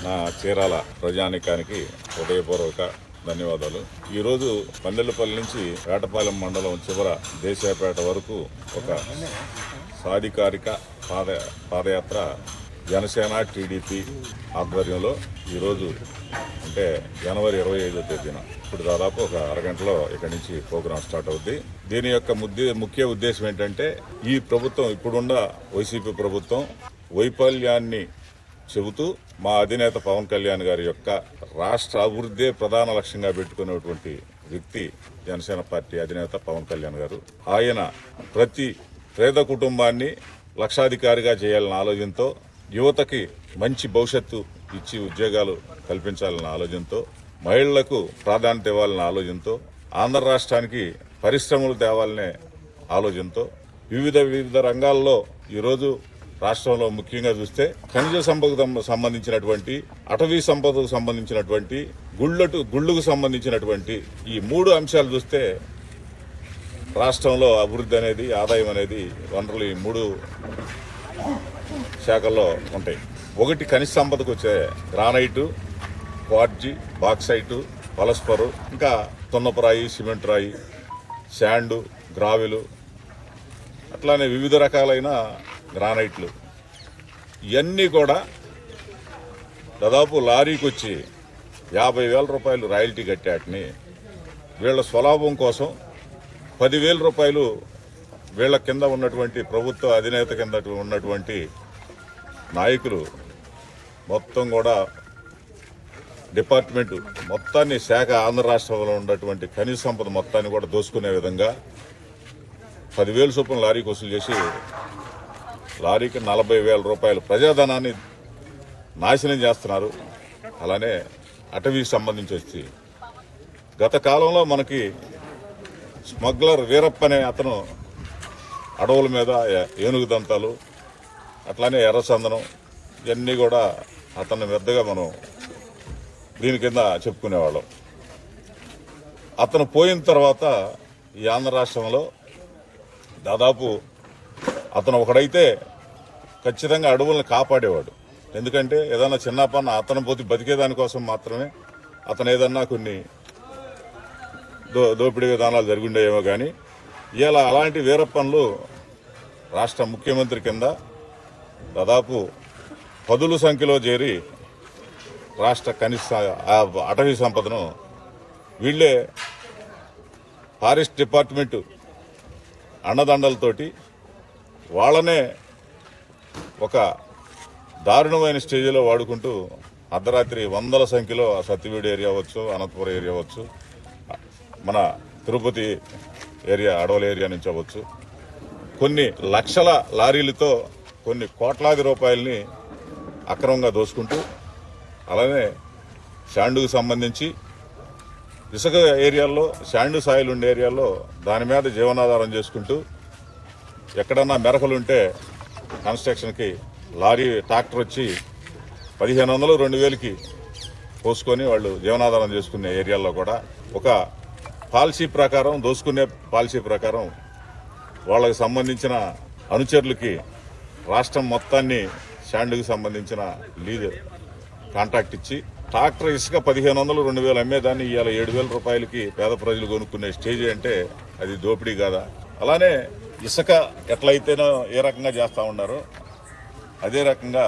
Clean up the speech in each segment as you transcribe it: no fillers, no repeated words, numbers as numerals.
నా చీరాల ప్రజానికానికి హృదయపూర్వక ధన్యవాదాలు. ఈరోజు పందెలపల్లి నుంచి వేటపాలెం మండలం చివర దేశాయపేట వరకు ఒక సాధికారిక పాదయాత్ర జనసేన టీడీపీ ఆధ్వర్యంలో ఈరోజు అంటే జనవరి 25వ తేదీన ఇప్పుడు దాదాపు ఒక అరగంటలో ఇక్కడి నుంచి ప్రోగ్రాం స్టార్ట్ అవుద్ది. దీని యొక్క ముఖ్య ఉద్దేశం ఏంటంటే ఈ ప్రభుత్వం ఇప్పుడున్న వైసీపీ ప్రభుత్వం వైఫల్యాన్ని చెబుతూ మా అధినేత పవన్ కళ్యాణ్ గారి యొక్క రాష్ట్ర అభివృద్ధి ప్రధాన లక్ష్యంగా పెట్టుకున్నటువంటి వ్యక్తి జనసేన పార్టీ అధినేత పవన్ కళ్యాణ్ గారు. ఆయన ప్రతి పేద కుటుంబాన్ని లక్షాధికారిగా చేయాలన్న ఆలోచనతో, యువతకి మంచి భవిష్యత్తు ఇచ్చి ఉద్యోగాలు కల్పించాలన్న ఆలోచనతో, మహిళలకు ప్రాధాన్యత ఇవ్వాలన్న ఆలోచనతో, ఆంధ్ర రాష్ట్రానికి పరిశ్రమలు తేవాలనే ఆలోచనతో వివిధ రంగాల్లో ఈరోజు రాష్ట్రంలో ముఖ్యంగా చూస్తే ఖనిజ సంపదకు సంబంధించినటువంటి, అటవీ సంపదకు సంబంధించినటువంటి, గుళ్లకు సంబంధించినటువంటి ఈ 3 అంశాలు చూస్తే రాష్ట్రంలో అభివృద్ధి అనేది, ఆదాయం అనేది, వనరులు ఈ 3 శాఖల్లో ఉంటాయి. ఒకటి ఖనిజ సంపదకు వచ్చే గ్రానైటు, క్వార్జీ, బాక్సైటు, పలస్పరు, ఇంకా తున్నపరాయి, సిమెంట్ రాయి, శాండు, గ్రావెలు, అట్లానే వివిధ రకాలైన గ్రానైట్లు. ఇవన్నీ కూడా దాదాపు లారీకి వచ్చి 50,000 రూపాయలు రాయల్టీ కట్టాటిని వీళ్ళ స్వలాభం కోసం 10,000 రూపాయలు వీళ్ళ కింద ఉన్నటువంటి ప్రభుత్వ అధినేత కింద ఉన్నటువంటి నాయకులు మొత్తం కూడా డిపార్ట్మెంటు మొత్తాన్ని శాఖ ఆంధ్ర రాష్ట్రంలో ఉన్నటువంటి ఖనిజ సంపద మొత్తాన్ని కూడా దోసుకునే విధంగా 10,000 చొప్పున లారీకి వసూలు చేసి లారీకి 40,000 రూపాయలు ప్రజాధనాన్ని నాశనం చేస్తున్నారు. అలానే అటవీకి సంబంధించి వచ్చి గత కాలంలో మనకి స్మగ్లర్ వీరప్ప అనే అతను అడవుల మీద ఏనుగు దంతాలు, అట్లానే ఎర్రచందనం, ఇవన్నీ కూడా అతన్ని పెద్దగా మనం దీని కింద చెప్పుకునేవాళ్ళం. అతను పోయిన తర్వాత ఈ ఆంధ్ర రాష్ట్రంలో దాదాపు అతను ఒకడైతే ఖచ్చితంగా అడవులను కాపాడేవాడు. ఎందుకంటే ఏదన్నా చిన్నపన్న అతను పోతే బతికేదానికోసం మాత్రమే అతను ఏదన్నా కొన్ని దోపిడీ విధానాలు జరిగిండేమో కానీ ఇలా అలాంటి వీరప్పన్లు రాష్ట్ర ముఖ్యమంత్రి కింద దాదాపు 10ల సంఖ్యలో చేరి రాష్ట్ర కనీస అటవీ సంపదను వీళ్ళే ఫారెస్ట్ డిపార్ట్మెంటు అండదండలతోటి వాళ్ళనే ఒక దారుణమైన స్టేజ్లో వాడుకుంటూ అర్ధరాత్రి 100ల సంఖ్యలో సత్యవేడు ఏరియా అవ్వచ్చు, అనంతపురం ఏరియా అవ్వచ్చు, మన తిరుపతి ఏరియా అడవుల ఏరియా నుంచి అవ్వచ్చు, కొన్ని లక్షల లారీలతో కొన్ని కోట్లాది రూపాయలని అక్రమంగా దోసుకుంటూ, అలానే శాండుకు సంబంధించి ఇసుక ఏరియాల్లో, శాండు సాయిల్ ఉండే ఏరియాల్లో దాని మీద జీవనాధారం చేసుకుంటూ ఎక్కడన్నా మెరకలుంటే కన్స్ట్రక్షన్కి లారీ ట్రాక్టర్ వచ్చి 1,500 2,000కి పోసుకొని వాళ్ళు జీవనాధారం చేసుకునే ఏరియాల్లో కూడా ఒక పాలసీ ప్రకారం, దోసుకునే పాలసీ ప్రకారం వాళ్ళకి సంబంధించిన అనుచరులకి రాష్ట్రం మొత్తాన్ని శాండ్కి సంబంధించిన లీజ్ కాంట్రాక్ట్ ఇచ్చి ట్రాక్టర్ ఇసుక 1,500 2,000 అమ్మేదాన్ని ఇవాళ 7,000 రూపాయలకి పేద ప్రజలు కొనుక్కునే స్టేజ్ అంటే అది దోపిడీ కాదా? అలానే ఇసుక ఎట్లయితేనో ఏ రకంగా చేస్తూ ఉన్నారో అదే రకంగా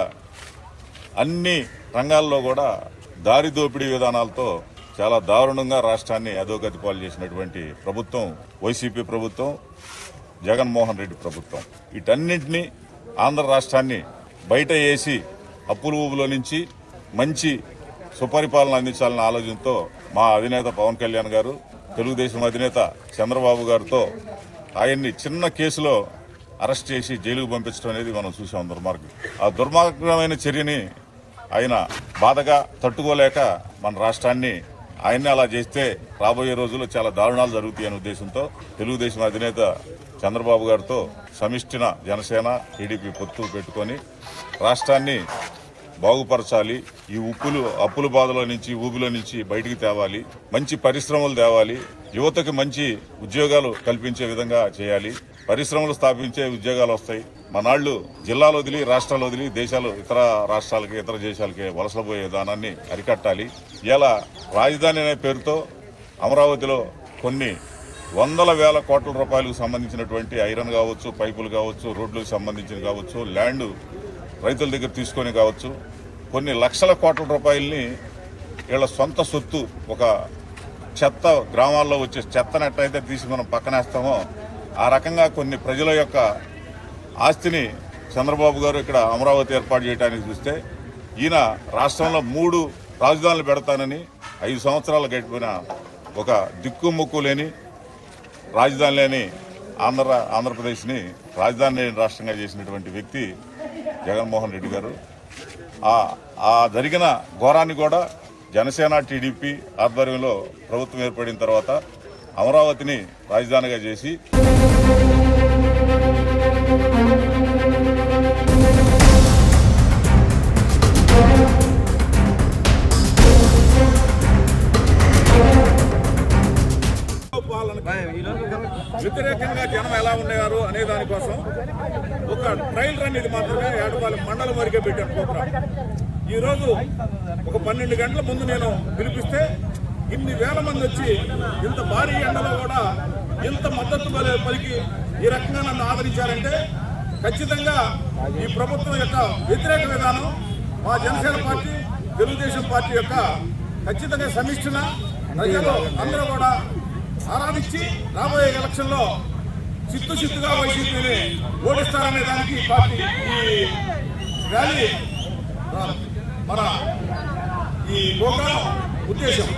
అన్ని రంగాల్లో కూడా దారి దోపిడీ విధానాలతో చాలా దారుణంగా రాష్ట్రాన్ని అధోగతి పాలు చేసినటువంటి ప్రభుత్వం వైసీపీ ప్రభుత్వం, జగన్మోహన్ రెడ్డి ప్రభుత్వం. వీటన్నింటినీ ఆంధ్ర రాష్ట్రాన్ని బయట వేసి అప్పుల ఊబులో నుంచి మంచి సుపరిపాలన అందించాలన్న ఆలోచనతో మా అధినేత పవన్ కళ్యాణ్ గారు, తెలుగుదేశం అధినేత చంద్రబాబు గారితో ఆయన్ని చిన్న కేసులో అరెస్ట్ చేసి జైలుకు పంపించడం అనేది మనం చూసాం. దుర్మార్గం. ఆ దుర్మార్గమైన చర్యని ఆయన బాధగా తట్టుకోలేక మన రాష్ట్రాన్ని ఆయన్ని అలా చేస్తే రాబోయే రోజుల్లో చాలా దారుణాలు జరుగుతాయనే ఉద్దేశంతో తెలుగుదేశం అధినేత చంద్రబాబు గారితో సమిష్టిన జనసేన టీడీపీ పొత్తు పెట్టుకొని రాష్ట్రాన్ని బాగుపరచాలి, ఈ అప్పుల బాధలో నుంచి, ఊబిలో నుంచి బయటికి తేవాలి, మంచి పరిశ్రమలు తేవాలి, యువతకు మంచి ఉద్యోగాలు కల్పించే విధంగా చేయాలి, పరిశ్రమలు స్థాపించే ఉద్యోగాలు వస్తాయి, మనాళ్ళు జిల్లాలు వదిలి రాష్ట్రాలు వదిలి దేశాలు ఇతర రాష్ట్రాలకి ఇతర దేశాలకి వలసలు పోయే విధానాన్ని అరికట్టాలి. ఇలా రాజధాని అనే పేరుతో అమరావతిలో కొన్ని వందల వేల కోట్ల రూపాయలకు సంబంధించినటువంటి ఐరన్ కావచ్చు, పైపులు కావచ్చు, రోడ్లకు సంబంధించిన కావచ్చు, ల్యాండ్ రైతుల దగ్గర తీసుకొని కావచ్చు, కొన్ని లక్షల కోట్ల రూపాయలని వీళ్ళ సొంత సొత్తు ఒక చెత్త గ్రామాల్లో వచ్చే చెత్తను ఎట్లయితే తీసి మనం పక్కనేస్తామో ఆ రకంగా కొన్ని ప్రజల యొక్క ఆస్తిని చంద్రబాబు గారు ఇక్కడ అమరావతి ఏర్పాటు చేయడానికి చూస్తే ఈయన రాష్ట్రంలో 3 రాజధానులు పెడతానని 5 సంవత్సరాలు గడిపిన ఒక దిక్కుముక్కు లేని రాజధాని లేని ఆంధ్రప్రదేశ్ని రాజధాని లేని రాష్ట్రంగా చేసినటువంటి వ్యక్తి జగన్మోహన్ రెడ్డి గారు. ఆ జరిగిన ఘోరాన్ని కూడా జనసేన టీడీపీ ఆధ్వర్యంలో ప్రభుత్వం ఏర్పడిన తర్వాత అమరావతిని రాజధానిగా చేసి వ్యతిరేకంగా జనం ఎలా ఉండేవారు అనే దానికోసం ఒక ట్రయల్ రన్ ఇది మాత్రమే ఏడుపాలెం మండలం వరకే పెట్టాను ప్రోగ్రాం. ఈరోజు ఒక 12 గంటల ముందు నేను పిలిపిస్తే ఇన్ని వేల మంది వచ్చి ఇంత భారీ ఎండలో కూడా ఇంత మద్దతు పలికి ఈ రకంగా నన్ను ఆదరించారంటే ఖచ్చితంగా ఈ ప్రభుత్వం యొక్క వ్యతిరేక విధానం మా జనసేన పార్టీ తెలుగుదేశం పార్టీ యొక్క ఖచ్చితంగా సమిష్టిన ప్రజలు అందరూ కూడా ఆరాధించి రాబోయే ఎలక్షన్లో చిత్తుగా వైసీపీని ఓడిస్తారనే దానికి పార్టీ ఈ ర్యాలీ మన ఈ ప్రోగ్రాం ఉద్దేశం.